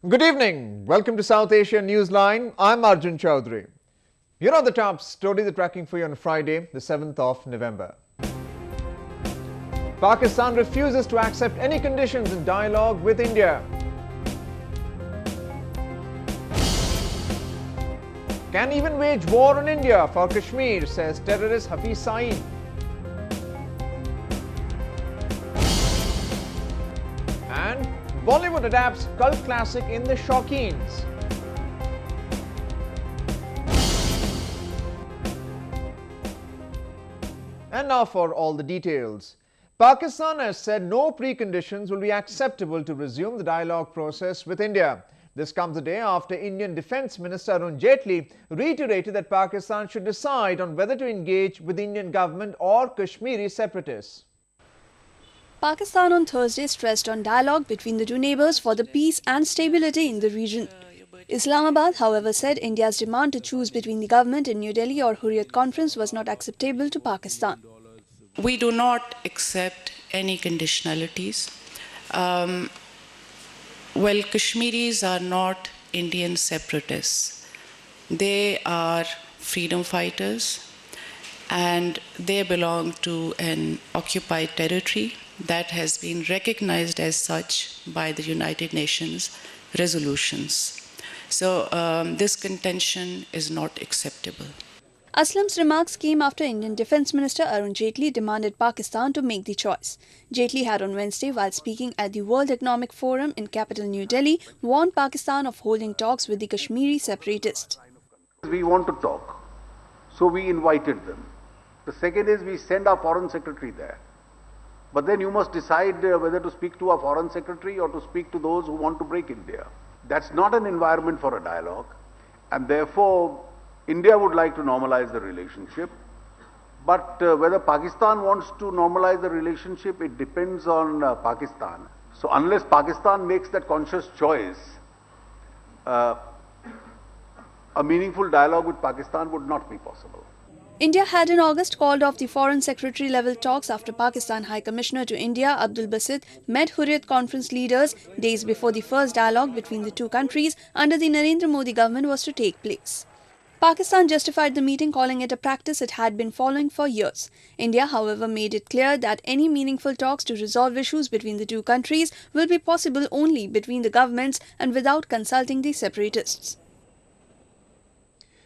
Good evening. Welcome to South Asia Newsline. I'm Arjun Chaudhary. Here are the top stories we're tracking for you on Friday, the 7th of November. Pakistan refuses to accept any conditions in dialogue with India. Can even wage war on India for Kashmir, says terrorist Hafiz Saeed. And Bollywood adapts cult classic in the Shaukeens. And now for all the details. Pakistan has said no preconditions will be acceptable to resume the dialogue process with India. This comes a day after Indian Defence Minister Arun Jaitley reiterated that Pakistan should decide on whether to engage with the Indian government or Kashmiri separatists. Pakistan on Thursday stressed on dialogue between the two neighbours for the peace and stability in the region. Islamabad, however, said India's demand to choose between the government in New Delhi or Hurriyat Conference was not acceptable to Pakistan. We do not accept any conditionalities. Well, Kashmiris are not Indian separatists. They are freedom fighters and they belong to an occupied territory that has been recognized as such by the United Nations resolutions. So this contention is not acceptable. Aslam's remarks came after Indian Defence Minister Arun Jaitley demanded Pakistan to make the choice. Jaitley had on Wednesday, while speaking at the World Economic Forum in capital New Delhi, warned Pakistan of holding talks with the Kashmiri separatists. We want to talk, so we invited them. The second is we send our foreign secretary there. But then you must decide whether to speak to our foreign secretary or to speak to those who want to break India. That's not an environment for a dialogue, and therefore India would like to normalize the relationship, but whether Pakistan wants to normalize the relationship, it depends on Pakistan. So unless Pakistan makes that conscious choice, a meaningful dialogue with Pakistan would not be possible. India had in August called off the Foreign Secretary level talks after Pakistan High Commissioner to India, Abdul Basit, met Hurriyat Conference leaders days before the first dialogue between the two countries under the Narendra Modi government was to take place. Pakistan justified the meeting, calling it a practice it had been following for years. India, however, made it clear that any meaningful talks to resolve issues between the two countries will be possible only between the governments and without consulting the separatists.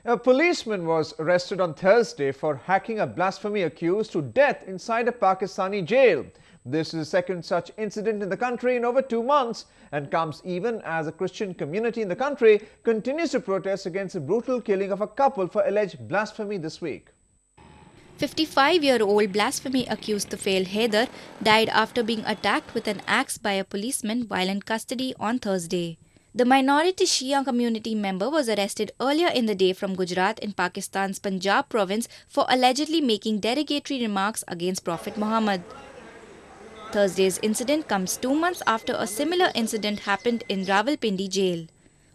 A policeman was arrested on Thursday for hacking a blasphemy accused to death inside a Pakistani jail. This is the second such incident in the country in over 2 months and comes even as a Christian community in the country continues to protest against the brutal killing of a couple for alleged blasphemy this week. 55-year-old blasphemy accused Tufail Haider died after being attacked with an axe by a policeman while in custody on Thursday. The minority Shia community member was arrested earlier in the day from Gujarat in Pakistan's Punjab province for allegedly making derogatory remarks against Prophet Muhammad. Thursday's incident comes 2 months after a similar incident happened in Rawalpindi jail.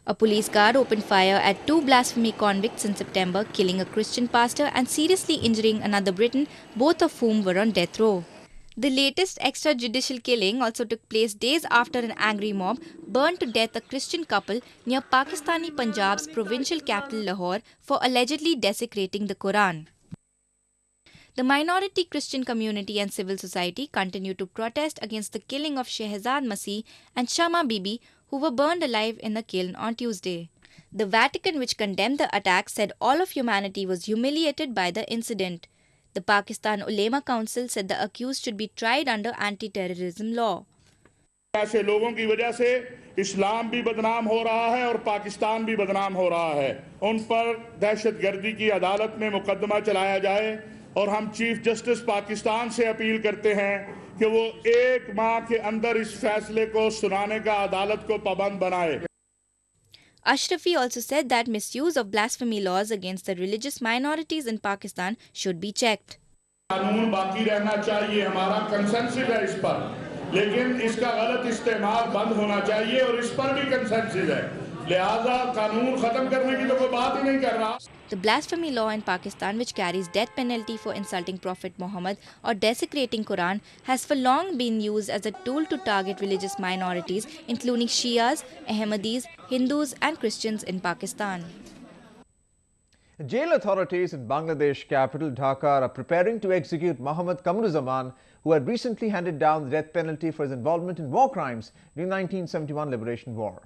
A police guard opened fire at 2 blasphemy convicts in September, killing a Christian pastor and seriously injuring another Briton, both of whom were on death row. The latest extrajudicial killing also took place days after an angry mob burned to death a Christian couple near Pakistani Punjab's provincial capital Lahore for allegedly desecrating the Quran. The minority Christian community and civil society continue to protest against the killing of Shehzad Masih and Shama Bibi, who were burned alive in a kiln on Tuesday. The Vatican, which condemned the attack, said all of humanity was humiliated by the incident. The Pakistan Ulema Council said the accused should be tried under anti-terrorism law. ऐसे लोगों की वजह से इस्लाम भी बदनाम हो रहा है और पाकिस्तान भी बदनाम हो रहा है। उन पर दहशतगर्दी की अदालत में मुकदमा चलाया जाए और हम चीफ जस्टिस पाकिस्तान से अपील करते हैं कि वो 1 माह के अंदर इस फैसले को सुनाने का अदालत को पाबंद बनाए। Ashrafi also said that misuse of blasphemy laws against the religious minorities in Pakistan should be checked. कानून बाकी रहना चाहिए, हमारा कंसेंसस है इस पर, लेकिन इसका गलत इस्तेमाल बंद होना चाहिए और इस पर भी कंसेंसस है लिहाजा कानून खत्म करने की तो कोई बात ही नहीं कर रहा। The blasphemy law in Pakistan, which carries death penalty for insulting Prophet Muhammad or desecrating Quran, has for long been used as a tool to target religious minorities, including Shias, Ahmadis, Hindus and Christians in Pakistan. Jail authorities in Bangladesh capital Dhaka are preparing to execute Mohammad Kamruzaman, who had recently handed down the death penalty for his involvement in war crimes during the 1971 Liberation War.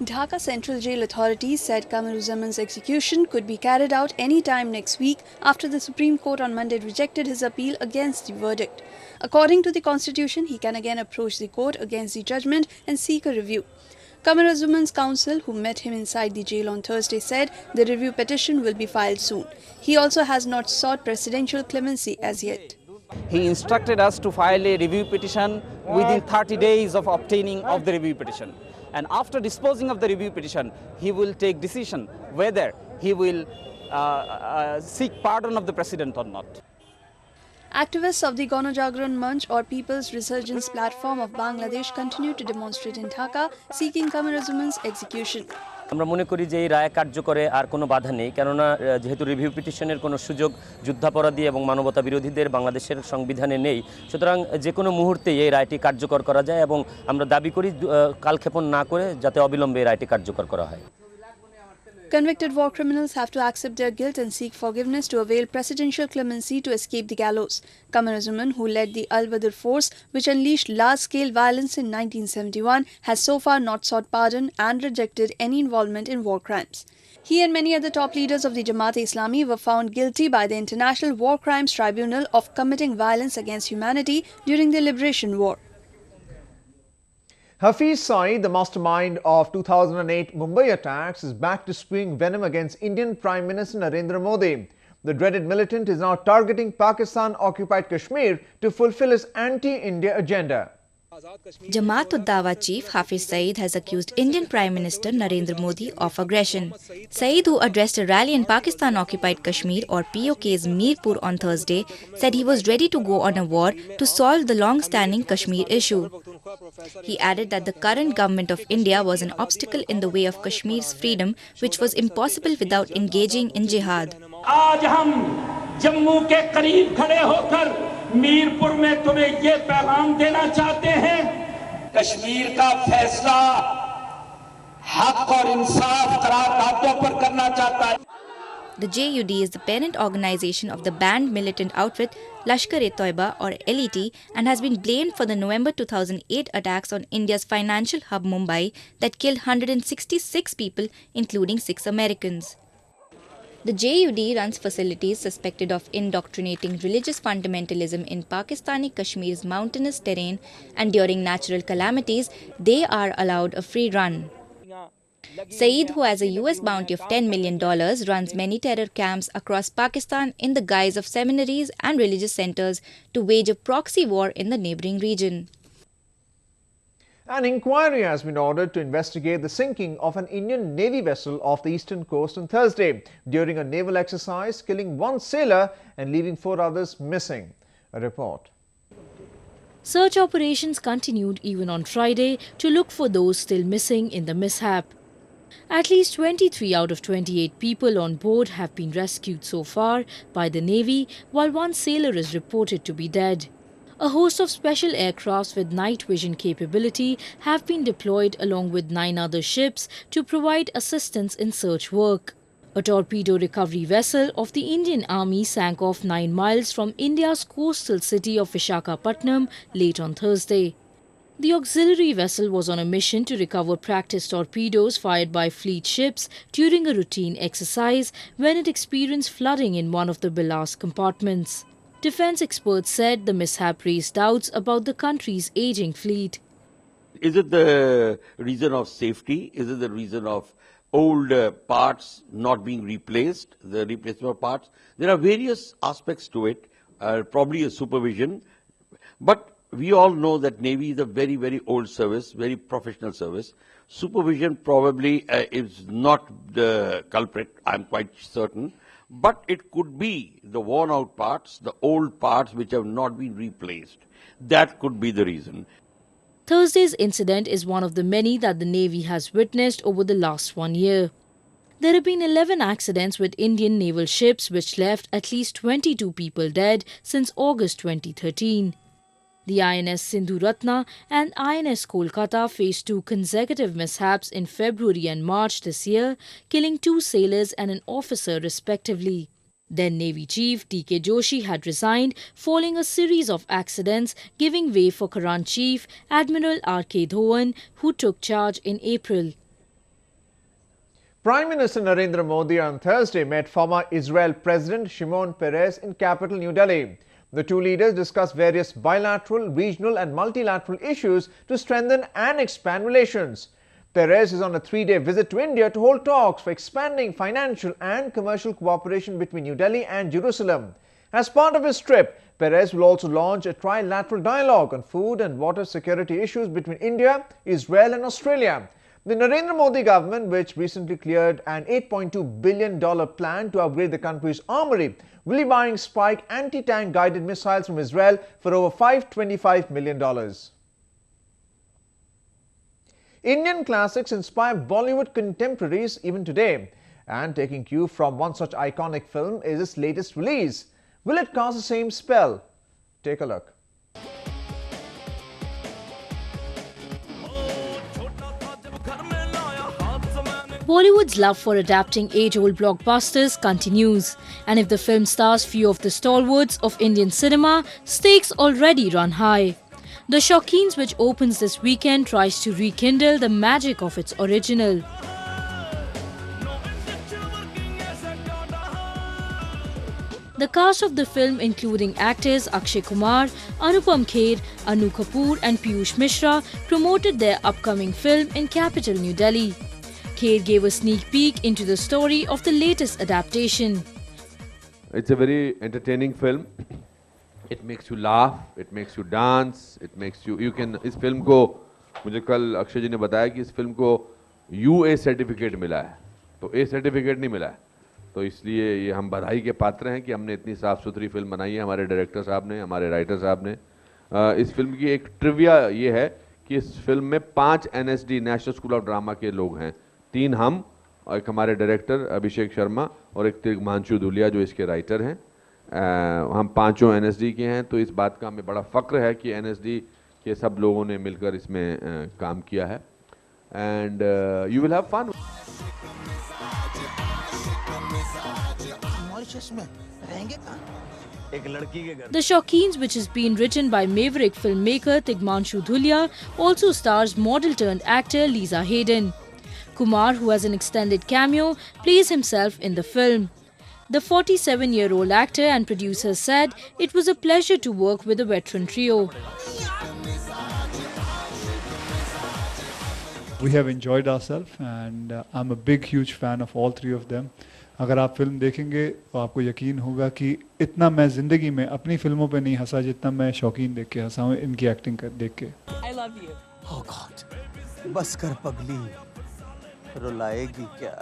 Dhaka Central Jail authorities said Kamruzaman's execution could be carried out any time next week after the Supreme Court on Monday rejected his appeal against the verdict. According to the Constitution, he can again approach the court against the judgment and seek a review. Kamruzaman's counsel, who met him inside the jail on Thursday, said the review petition will be filed soon. He also has not sought presidential clemency as yet. He instructed us to file a review petition within 30 days of obtaining of the review petition. And after disposing of the review petition, he will take decision whether he will seek pardon of the president or not. Activists of the Ganojagran Manch or People's Resurgence Platform of Bangladesh continue to demonstrate in Dhaka, seeking Kamruzaman's execution. আমরা মনে করি যে এই রায় কার্যকরে আর কোনো বাধা নেই, কেননা যেহেতু রিভিউ পিটিশনের কোনো সুযোগ যুদ্ধাপরাধী এবং মানবতা বিরোধীদের বাংলাদেশের সংবিধানে নেই, সুতরাং যে কোনো মুহূর্তেই এই রায়টি কার্যকর করা যায় এবং আমরা দাবি করি কালক্ষেপণ না করে যাতে অবিলম্বে এই রায়টি কার্যকর করা হয়। Convicted war criminals have to accept their guilt and seek forgiveness to avail presidential clemency to escape the gallows. Kamruzaman, who led the Al-Badr force, which unleashed large-scale violence in 1971, has so far not sought pardon and rejected any involvement in war crimes. He and many other top leaders of the Jamaat-e-Islami were found guilty by the International War Crimes Tribunal of committing violence against humanity during the Liberation War. Hafiz Saeed, the mastermind of 2008 Mumbai attacks, is back to spewing venom against Indian Prime Minister Narendra Modi. The dreaded militant is now targeting Pakistan-occupied Kashmir to fulfill his anti-India agenda. Jamaat-ud-Dawa chief Hafiz Saeed has accused Indian Prime Minister Narendra Modi of aggression. Saeed, who addressed a rally in Pakistan-occupied Kashmir or POK's Mirpur on Thursday, said he was ready to go on a war to solve the long-standing Kashmir issue. He added that the current government of India was an obstacle in the way of Kashmir's freedom, which was impossible without engaging in jihad. आज हम जम्मू के करीब खड़े होकर मीरपुर में तुम्हें ये पैगाम देना चाहते हैं, कश्मीर का फैसला हक और इंसाफ करारदादों पर करना चाहता है। The JUD is the parent organization of the banned militant outfit Lashkar-e-Toiba or LET and has been blamed for the November 2008 attacks on India's financial hub Mumbai that killed 166 people, including 6 Americans. The JUD runs facilities suspected of indoctrinating religious fundamentalism in Pakistani Kashmir's mountainous terrain, and during natural calamities, they are allowed a free run. Saeed, who has a US bounty of $10 million, runs many terror camps across Pakistan in the guise of seminaries and religious centers to wage a proxy war in the neighboring region. An inquiry has been ordered to investigate the sinking of an Indian Navy vessel off the eastern coast on Thursday during a naval exercise, killing 1 sailor and leaving 4 others missing. A report. Search operations continued even on Friday to look for those still missing in the mishap. At least 23 out of 28 people on board have been rescued so far by the Navy, while 1 sailor is reported to be dead. A host of special aircrafts with night vision capability have been deployed along with 9 other ships to provide assistance in search work. A torpedo recovery vessel of the Indian Army sank off 9 miles from India's coastal city of Visakhapatnam late on Thursday. The auxiliary vessel was on a mission to recover practice torpedoes fired by fleet ships during a routine exercise when it experienced flooding in one of the ballast compartments. Defense experts said the mishap raised doubts about the country's aging fleet. Is it the reason of safety? Is it the reason of old parts not being replaced, the replacement parts? There are various aspects to it, probably a supervision. But we all know that Navy is a very, very old service, very professional service. Supervision probably is not the culprit, I'm quite certain. But it could be the worn-out parts, the old parts which have not been replaced. That could be the reason. Thursday's incident is one of the many that the Navy has witnessed over the last 1 year. There have been 11 accidents with Indian naval ships which left at least 22 people dead since August 2013. The INS Sindhu Ratna and INS Kolkata faced 2 consecutive mishaps in February and March this year, killing 2 sailors and an officer respectively. Then Navy Chief D.K. Joshi had resigned following a series of accidents, giving way for current Chief Admiral R.K. Dhowan, who took charge in April. Prime Minister Narendra Modi on Thursday met former Israel President Shimon Peres in capital New Delhi. The 2 leaders discussed various bilateral, regional and multilateral issues to strengthen and expand relations. Peres is on a 3-day visit to India to hold talks for expanding financial and commercial cooperation between New Delhi and Jerusalem. As part of his trip, Peres will also launch a trilateral dialogue on food and water security issues between India, Israel and Australia. The Narendra Modi government, which recently cleared an $8.2 billion plan to upgrade the country's armory, will be buying Spike anti-tank guided missiles from Israel for over $525 million. Indian classics inspire Bollywood contemporaries even today, and taking cue from one such iconic film is its latest release. Will it cast the same spell? Take a look. Bollywood's love for adapting age-old blockbusters continues, and if the film stars few of the stalwarts of Indian cinema, stakes already run high. The Shaukeens, which opens this weekend, tries to rekindle the magic of its original. The cast of the film, including actors Akshay Kumar, Anupam Kher, Anu Kapoor and Piyush Mishra, promoted their upcoming film in capital New Delhi. Kher gave a sneak peek into the story of the latest adaptation. It's a very entertaining film. It makes you laugh, it makes you dance, it makes you can इस film को मुझे कल अक्षय जी ने बताया कि इस film को UA certificate मिला है, तो A सर्टिफिकेट नहीं मिला है, तो इसलिए ये हम बधाई के पात्र हैं कि हमने इतनी साफ सुथरी फिल्म बनाई है, हमारे डायरेक्टर साहब ने, हमारे राइटर साहब ने। इस फिल्म की एक ट्रिविया ये है कि इस फिल्म में 5 NSD national school of drama के लोग हैं, 3 हम और एक हमारे डायरेक्टर अभिषेक शर्मा और एक तिग्मांशु धुलिया जो इसके राइटर हैं। हम 5 NSD के हैं, तो इस बात का हमें बड़ा फ़ख्र है कि NSD के सब लोगों ने मिलकर इसमें काम किया है। And you will have fun. The Shaukeens, which has been written by maverick filmmaker Tigmanshu Dhulia, also stars model-turned-actor Lisa Hayden. Kumar, who has an extended cameo, plays himself in the film. The 47-year-old actor and producer said it was a pleasure to work with a veteran trio. We have enjoyed ourselves and I'm a big huge fan of all 3 of them. अगर आप film देखेंगे तो आपको यकीन होगा कि इतना मैं ज़िंदगी में अपनी फिल्मों पे नहीं हंसा जितना मैं शौकीन देख के हंसा हूँ इनकी एक्टिंग देख के। I love you. Oh God, बस कर पगली, रुलाएगी क्या?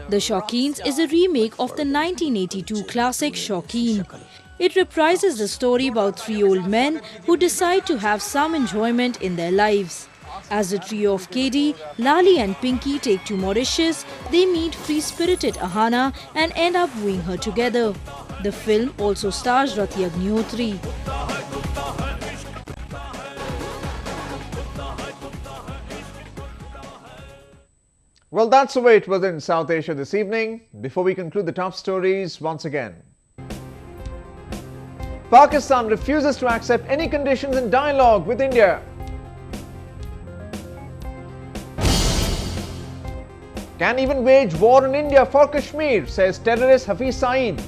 The Shaukeens is a remake of the 1982 classic Shaukeen. It reprises the story about 3 old men who decide to have some enjoyment in their lives. As the trio of KD, Lali and Pinky take to Mauritius, they meet free-spirited Ahana and end up wooing her together. The film also stars Rati Agnihotri. Well, that's the way it was in South Asia this evening. Before we conclude the top stories once again. Pakistan refuses to accept any conditions in dialogue with India. Can even wage war in India for Kashmir, says terrorist Hafiz Saeed.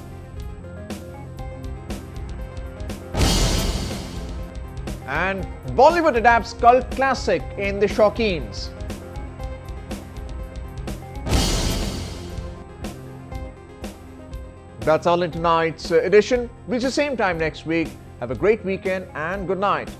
And Bollywood adapts cult classic in the Shaukeens. That's all in tonight's edition. We'll see you same time next week. Have a great weekend and good night.